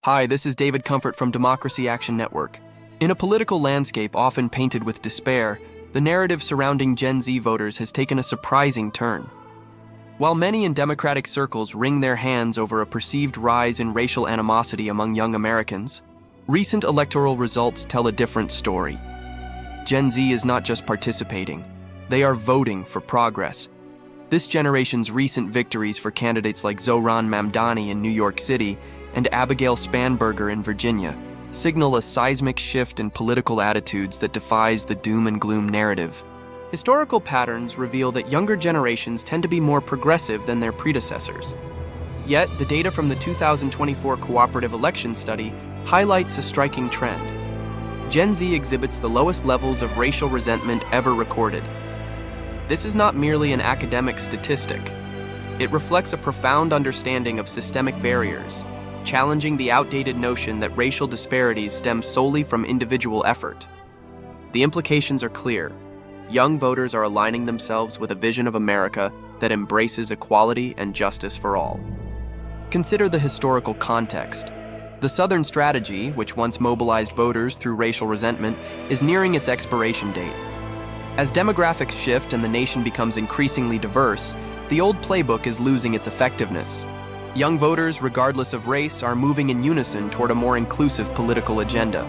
Hi, this is David Comfort from Democracy Action Network. In a political landscape often painted with despair, the narrative surrounding Gen Z voters has taken a surprising turn. While many in Democratic circles wring their hands over a perceived rise in racial animosity among young Americans, recent electoral results tell a different story. Gen Z is not just participating, they are voting for progress. This generation's recent victories for candidates like Zohran Mamdani in New York City and Abigail Spanberger in Virginia signal a seismic shift in political attitudes that defies the doom-and-gloom narrative. Historical patterns reveal that younger generations tend to be more progressive than their predecessors. Yet, the data from the 2024 Cooperative Election Study highlights a striking trend. Gen Z exhibits the lowest levels of racial resentment ever recorded. This is not merely an academic statistic. It reflects a profound understanding of systemic barriers, challenging the outdated notion that racial disparities stem solely from individual effort. The implications are clear. Young voters are aligning themselves with a vision of America that embraces equality and justice for all. Consider the historical context. The Southern strategy, which once mobilized voters through racial resentment, is nearing its expiration date. As demographics shift and the nation becomes increasingly diverse, the old playbook is losing its effectiveness. Young voters, regardless of race, are moving in unison toward a more inclusive political agenda.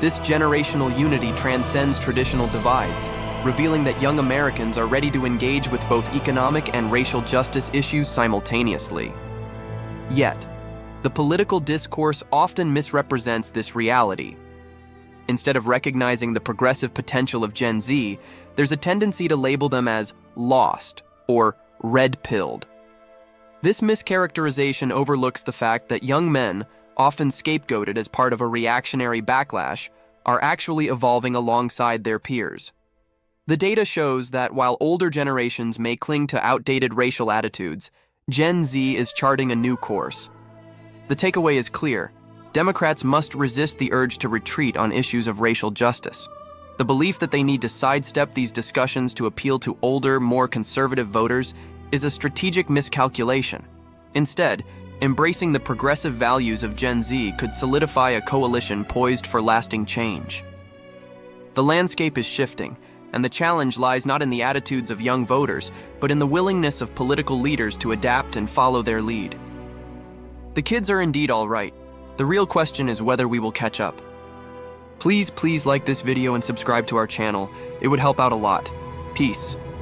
This generational unity transcends traditional divides, revealing that young Americans are ready to engage with both economic and racial justice issues simultaneously. Yet, the political discourse often misrepresents this reality. Instead of recognizing the progressive potential of Gen Z, there's a tendency to label them as lost or red-pilled. This mischaracterization overlooks the fact that young men, often scapegoated as part of a reactionary backlash, are actually evolving alongside their peers. The data shows that while older generations may cling to outdated racial attitudes, Gen Z is charting a new course. The takeaway is clear. Democrats must resist the urge to retreat on issues of racial justice. The belief that they need to sidestep these discussions to appeal to older, more conservative voters is a strategic miscalculation. Instead, embracing the progressive values of Gen Z could solidify a coalition poised for lasting change. The landscape is shifting, and the challenge lies not in the attitudes of young voters, but in the willingness of political leaders to adapt and follow their lead. The kids are indeed all right. The real question is whether we will catch up. Please like this video and subscribe to our channel. It would help out a lot. Peace.